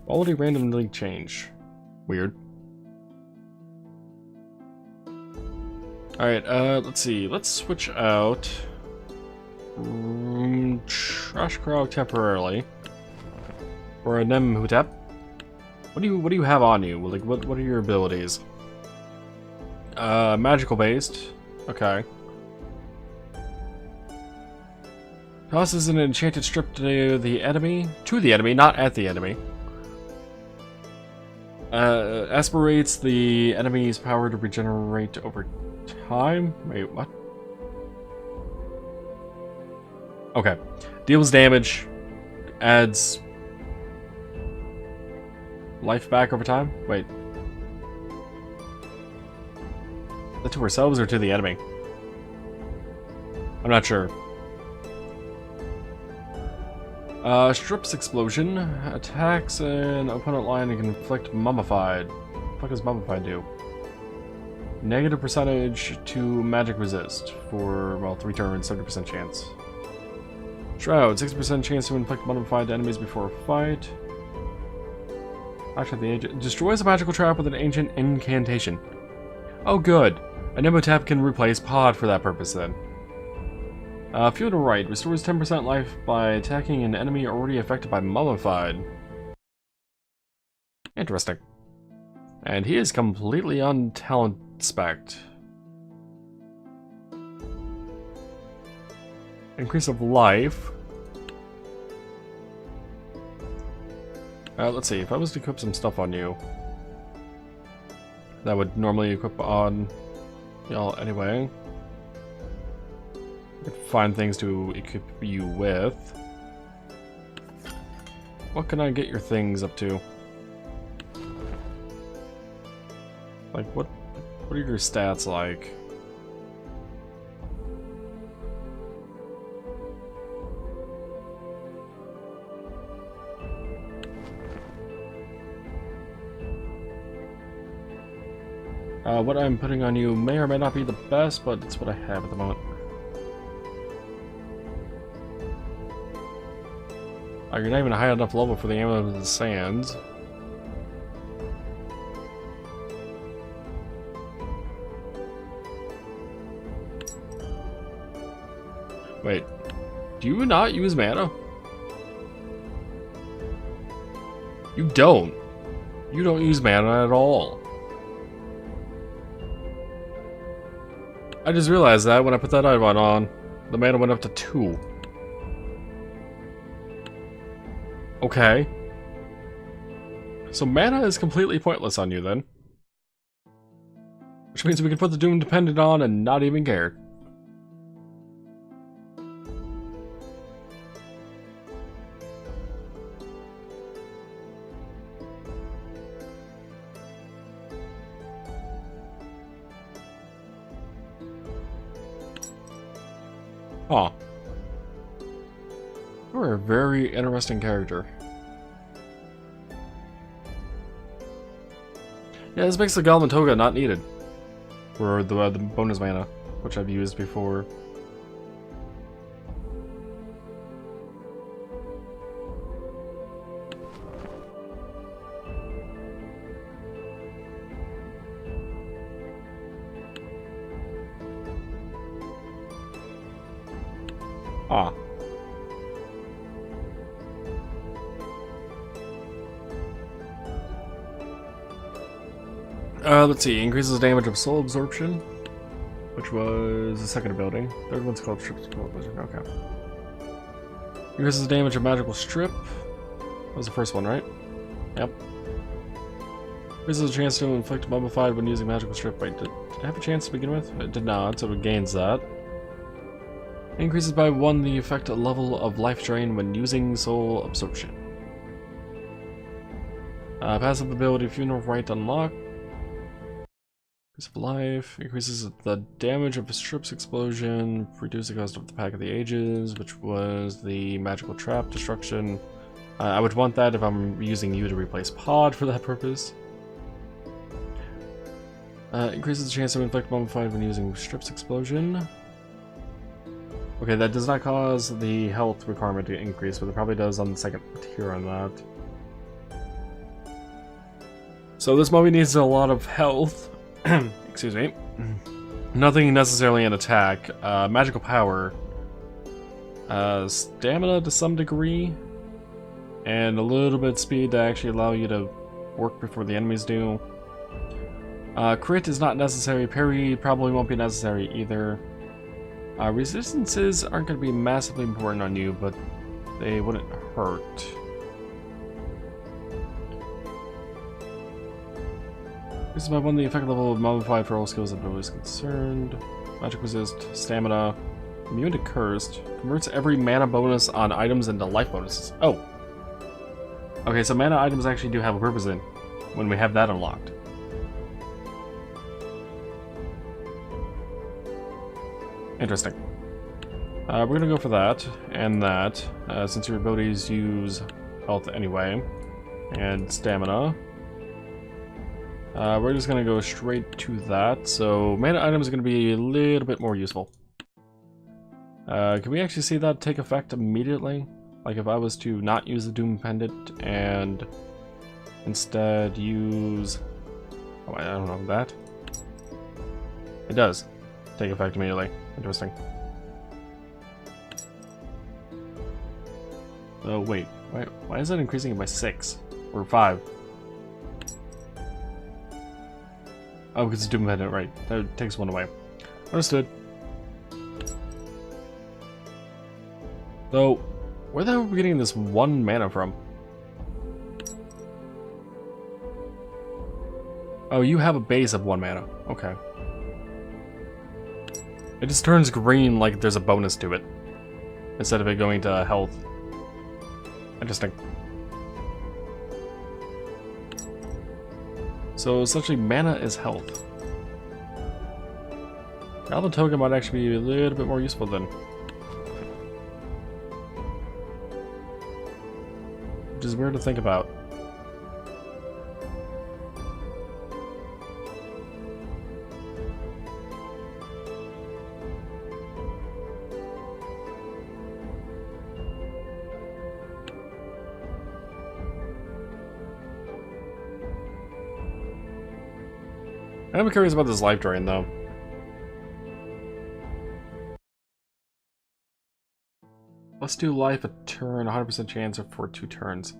Quality randomly change. Weird. Alright, let's see. Let's switch out Trash Crowd temporarily for a Nemhotep. What do you have on you? Like what are your abilities? Magical based. Okay. Tosses an enchanted strip to the enemy, not at the enemy. Aspirates the enemy's power to regenerate over time. Wait, what? Okay. Deals damage, adds life back over time. Wait. Is that to ourselves or to the enemy? I'm not sure. Strips explosion. Attacks an opponent line and can inflict mummified. What the fuck does mummified do? Negative percentage to magic resist for, well, 3 turns, 70% chance. Shroud, 60% chance to inflict mummified enemies before a fight. Actually, the agent destroys a magical trap with an ancient incantation. Oh, good. A Nemhotep can replace Pod for that purpose then. Fuel to right, restores 10% life by attacking an enemy already affected by mummified. Interesting. And he is completely on talent spec. Increase of life. Let's see, if I was to equip some stuff on you, that would normally equip on y'all anyway. Find things to equip you with. What can I get your things up to? Like, what are your stats like? What I'm putting on you may or may not be the best, but it's what I have at the moment. Oh, you're not even a high enough level for the Amulet of the Sands. Wait, do you not use mana? You don't. You don't use mana at all. I just realized that when I put that item on, the mana went up to 2. Okay. So mana is completely pointless on you then. Which means we can put the Doom Dependent on and not even care. Huh. You're a very interesting character. Yeah, this makes the Golem Toga not needed for the bonus mana, which I've used before. Ah. Let's see. Increases damage of soul absorption, which was the second ability. Third one's called strip. Okay. Increases damage of magical strip. That was the first one, right? Yep. Increases a chance to inflict mummified when using magical strip. Wait, did it have a chance to begin with? It did not, so it gains that. Increases by 1 the effect level of life drain when using soul absorption. Passive ability Funeral Rite unlocked. Increase of life. Increases the damage of a strip's explosion. Reduce the cost of the Pack of the Ages, which was the magical trap destruction. I would want that if I'm using you to replace Pod for that purpose. Increases the chance to inflict mummified when using strip's explosion. Okay, that does not cause the health requirement to increase, but it probably does on the second tier on that. So this movie needs a lot of health. Excuse me. Nothing necessarily an attack. Magical power. Stamina to some degree. And a little bit of speed to actually allow you to work before the enemies do. Crit is not necessary. Parry probably won't be necessary either. Resistances aren't going to be massively important on you, but they wouldn't hurt. This is about when the effect level of modified for all skills and abilities concerned. Magic resist, stamina, immune to cursed, converts every mana bonus on items into life bonuses. Oh! Okay, so mana items actually do have a purpose in when we have that unlocked. Interesting. We're gonna go for that and that, since your abilities use health anyway, and stamina. We're just gonna go straight to that, so mana items are gonna be a little bit more useful. Can we actually see that take effect immediately? Like if I was to not use the Doom Pendant and instead use... Oh, I don't know, that? It does take effect immediately. Interesting. Oh, wait. Why is that increasing it by 6? Or 5? Oh, because it's Doom Pendant, right. That takes 1 away. Understood. So, where the hell are we getting this 1 mana from? Oh, you have a base of 1 mana. Okay. It just turns green like there's a bonus to it, instead of it going to health. Interesting. So essentially mana is health. Goblin token might actually be a little bit more useful then. Which is weird to think about. I'm curious about this life drain, though. Let's do life a turn, 100% chance for 2 turns.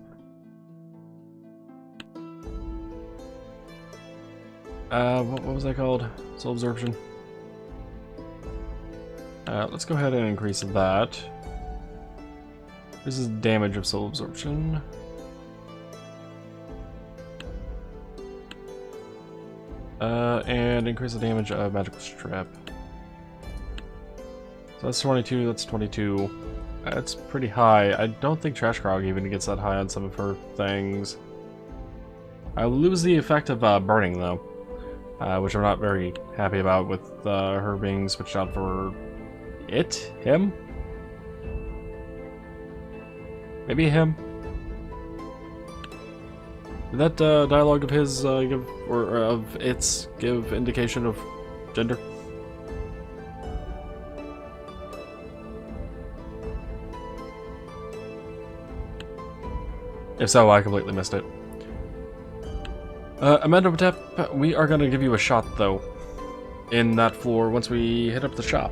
What was that called? Soul absorption. Let's go ahead and increase that. This is damage of soul absorption. And increase the damage of magical strip. So that's 22, that's 22. That's pretty high. I don't think Trash Krog even gets that high on some of her things. I lose the effect of burning though, which I'm not very happy about with her being switched out for him? Maybe him? Did that dialogue of his give, or of its, give indication of gender? If so, I completely missed it. Amenhotep, we are going to give you a shot, though, in that floor once we hit up the shop.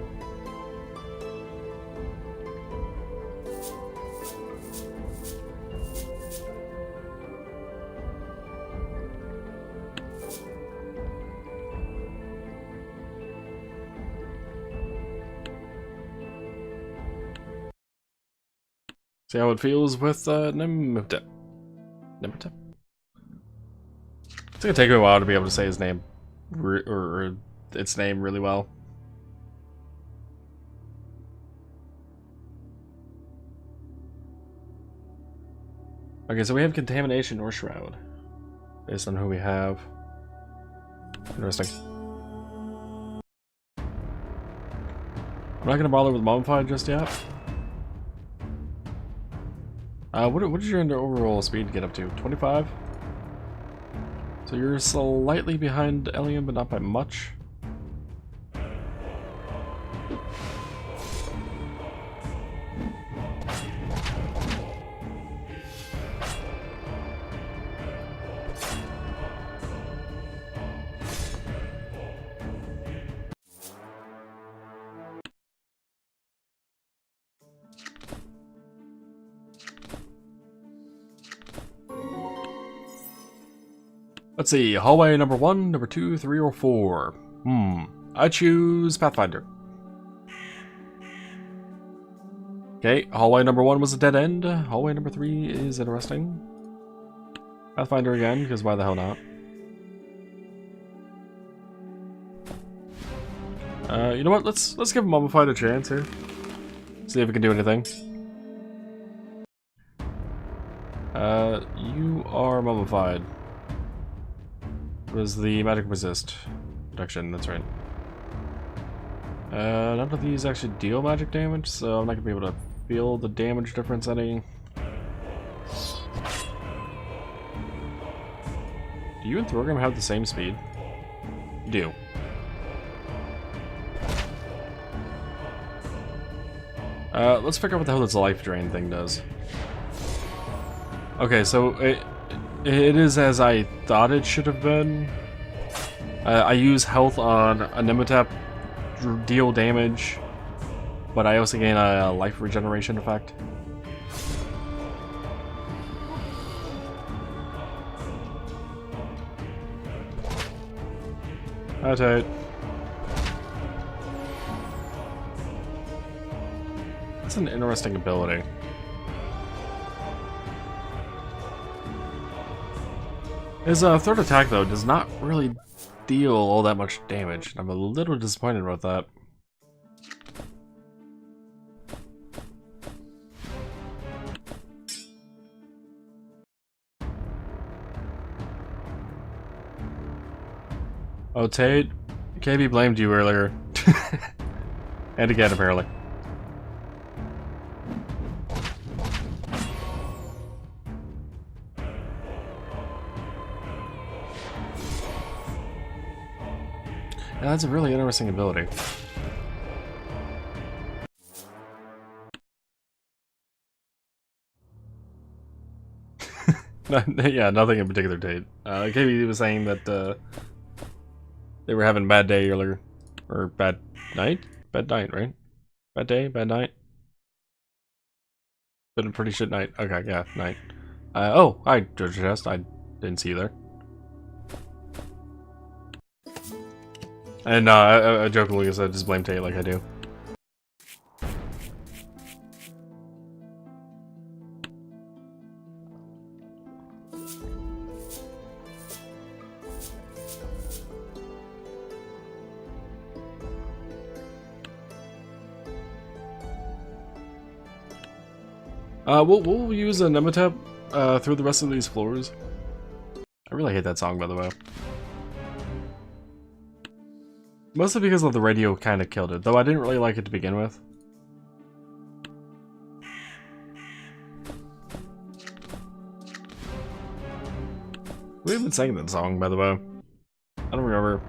See how it feels with Nimhotep. Nimhotep? It's gonna take me a while to be able to say his name, or its name really well. Okay, so we have contamination or shroud, based on who we have. Interesting. I'm not gonna bother with mummified just yet. What did your overall speed get up to? 25? So you're slightly behind Elian, but not by much. Let's see, hallway number 1, number 2, 3, or 4. I choose Pathfinder. Okay, hallway number 1 was a dead end. Hallway number 3 is interesting. Pathfinder again, because why the hell not? You know what? Let's give Mummified a chance here. See if we can do anything. You are Mummified. It was the magic resist protection, that's right. None of these actually deal magic damage, so I'm not gonna be able to feel the damage difference any. Do you and Thorgrim have the same speed? You do. Let's figure out what the hell this life drain thing does. Okay, so it is as I thought it should have been. I use health on Anematap, deal damage, but I also gain a life regeneration effect. Hi, Tate. That's an interesting ability. His third attack, though, does not really deal all that much damage. I'm a little disappointed about that. Oh, Tate, KB blamed you earlier. And again, apparently. Yeah, that's a really interesting ability. Yeah, nothing in particular, Tate. KB was saying that they were having a bad day earlier. Or bad night? Bad night, right? Bad day? Bad night? Been a pretty shit night. Okay, yeah, night. Oh, hi, George Chest. I didn't see you there. And I jokingly said just blame Tate like I do. We'll use a Nematep through the rest of these floors. I really hate that song, by the way. Mostly because of the radio kind of killed it, though I didn't really like it to begin with. We haven't sang that song, by the way. I don't remember.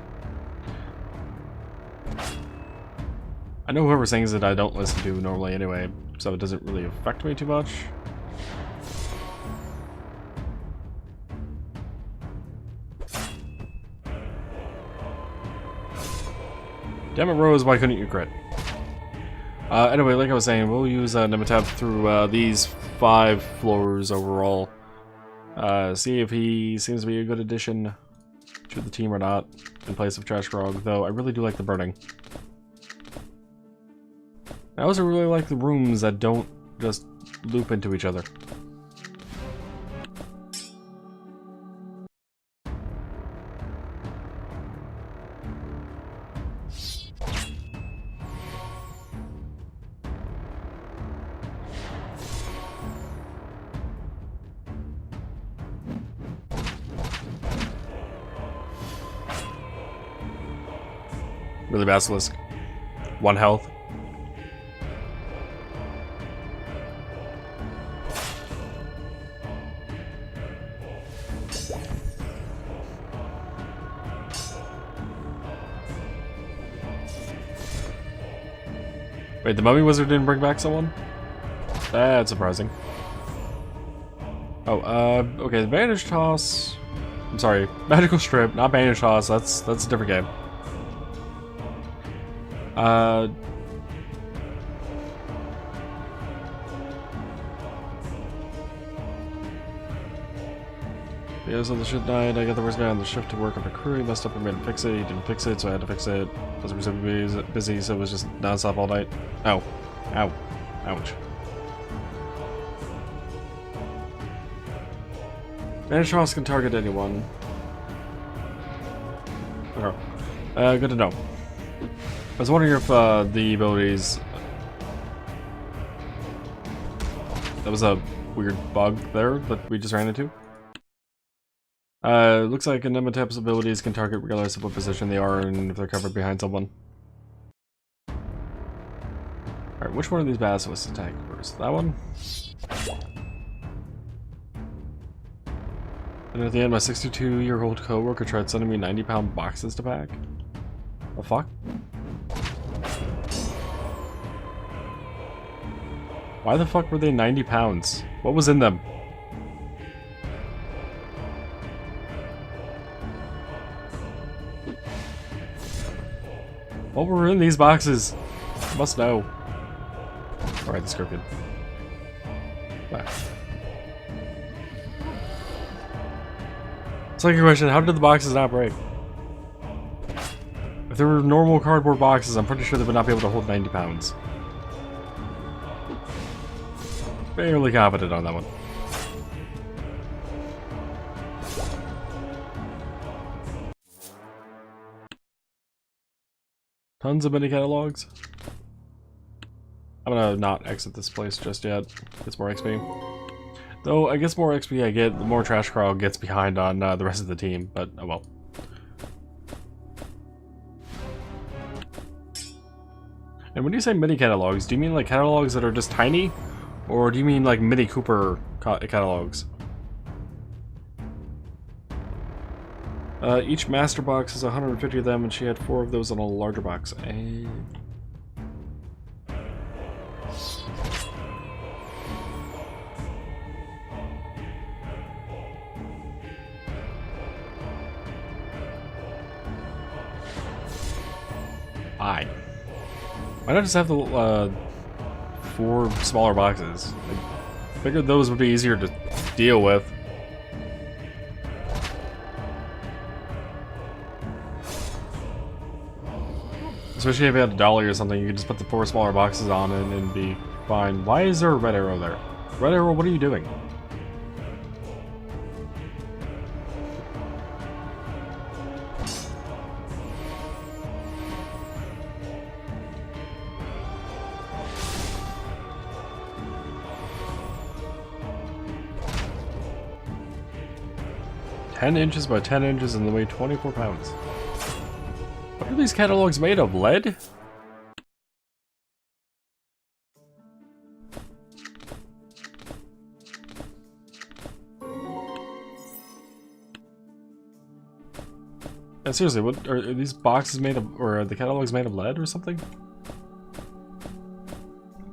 I know whoever sings it I don't listen to normally anyway, so it doesn't really affect me too much. Damn it, Rose, why couldn't you crit? Anyway, like I was saying, we'll use Nematap through these 5 floors overall. See if he seems to be a good addition to the team or not, in place of Trash Grog, though I really do like the burning. I also really like the rooms that don't just loop into each other. Really Basilisk. 1 health. Wait, the Mummy Wizard didn't bring back someone? That's surprising. Oh, okay, the Bandage Toss... I'm sorry, Magical Strip, not Bandage Toss, that's a different game. Yeah, so the shit died. I got the worst guy on the shift to work on the crew. He messed up and made him fix it. He didn't fix it, so I had to fix it. Wasn't super busy, so it was just non-stop all night. Ow. Ow. Ouch. Manor Charles can target anyone. Okay. Good to know. I was wondering if the abilities... That was a weird bug there that we just ran into. Looks like Anematep's abilities can target regardless of what position they are and if they're covered behind someone. Alright, which one of these basilisks attack first? That one? And at the end, my 62-year-old coworker tried sending me 90-pound boxes to pack. The fuck? Why the fuck were they 90 pounds? What was in them? What were in these boxes? I must know. Alright, the scorpion. Wow. It's like a question, how did the boxes not break? If there were normal cardboard boxes, I'm pretty sure they would not be able to hold 90 pounds. Fairly confident on that one. Tons of mini catalogs. I'm gonna not exit this place just yet. It's more XP. Though, I guess more XP I get, the more Trash Carl gets behind on the rest of the team, but oh well. And when you say mini catalogs, do you mean like catalogs that are just tiny? Or do you mean like Mini Cooper catalogs? Each master box has 150 of them, and she had 4 of those on a larger box. Why not just have the 4 smaller boxes? I figured those would be easier to deal with. Especially if you had a dolly or something, you could just put the 4 smaller boxes on it and be fine. Why is there a red arrow there? Red arrow, what are you doing? "10 inches by 10 inches and they weigh 24 pounds. What are these catalogs made of? Lead? Yeah, seriously, what are these boxes made of, or are the catalogs made of lead or something?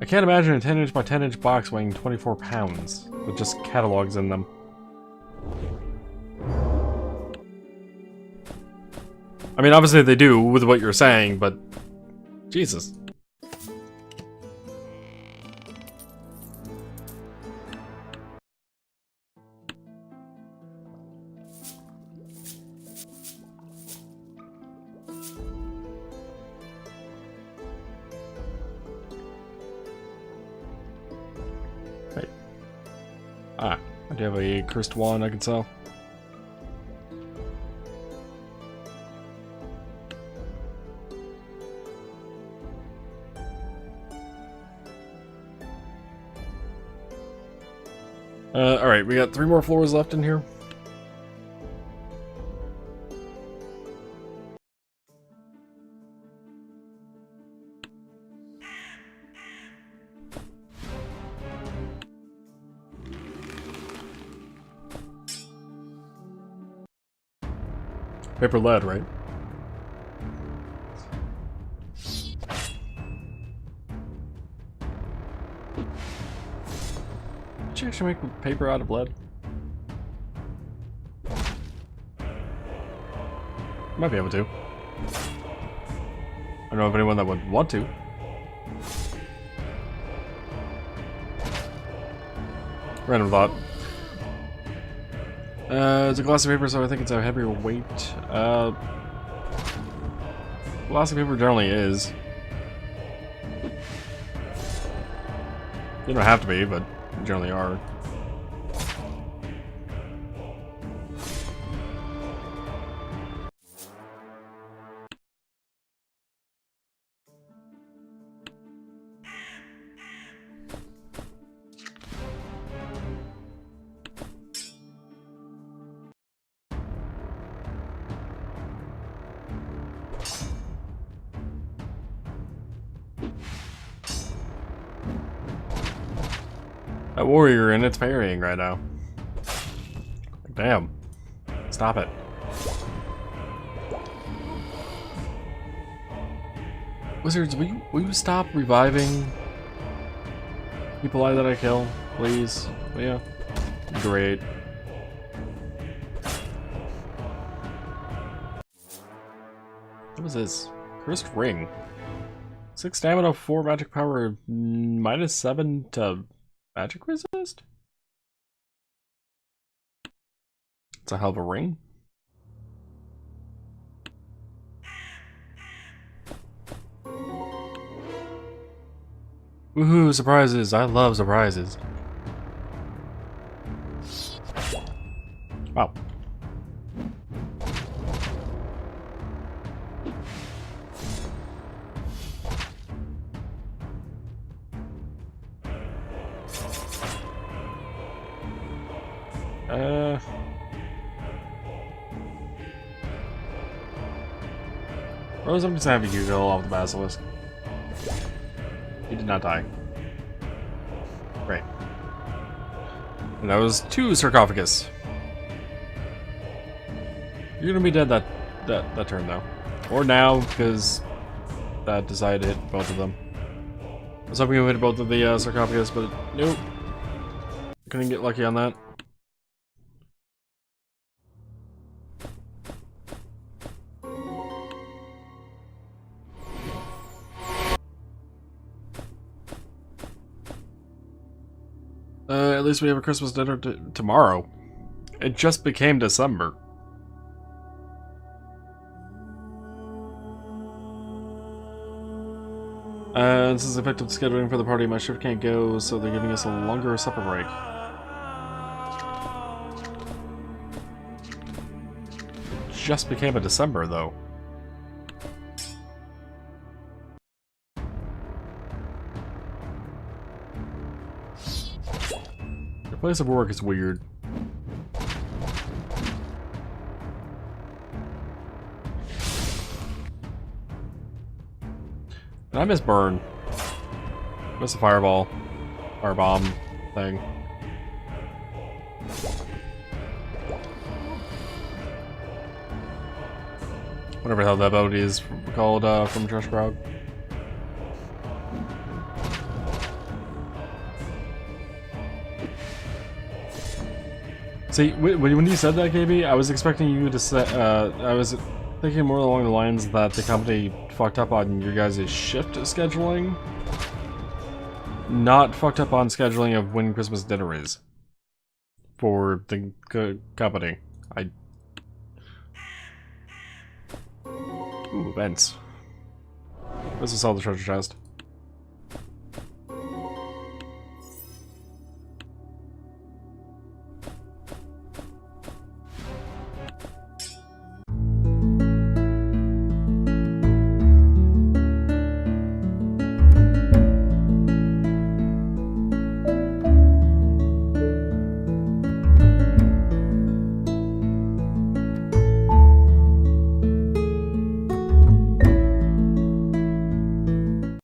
I can't imagine a 10 inch by 10 inch box weighing 24 pounds with just catalogs in them. I mean, obviously they do with what you're saying, but Jesus. Right. Ah, I do have a cursed wand I can sell. Alright, we got 3 more floors left in here. Paper lead, right? Did you actually make paper out of lead? Might be able to. I don't know of anyone that would want to. Random thought. It's a glossy paper, so I think it's a heavier weight. Glossy paper generally is. You don't have to be, but you generally are. That warrior and it's parrying right now. Damn. Stop it. Wizards, will you stop reviving people that I kill, please? Will ya? Great. What was this? Cursed Ring. 6 stamina, 4 magic power, -7 to magic resist? It's a hell of a ring. Woohoo, surprises. I love surprises. Wow. Rose, I'm just having you kill off the basilisk. He did not die. Great. And that was 2 sarcophagus. You're gonna be dead that turn though. Or now, because that decided to hit both of them. I was hoping it would hit both of the sarcophagus, but nope. Couldn't get lucky on that. At least we have a Christmas dinner tomorrow. It just became December. This is effective scheduling for the party. My shift can't go, so they're giving us a longer supper break. It just became a December, though. The place of work is weird. And I miss Burn. I miss the fireball. Firebomb thing. Whatever the hell that ability is called from Trash Crowd. See, when you said that, KB, I was expecting you to say, I was thinking more along the lines that the company fucked up on your guys' shift scheduling. Not fucked up on scheduling of when Christmas dinner is. For the company. Ooh, events. This is all the treasure chest.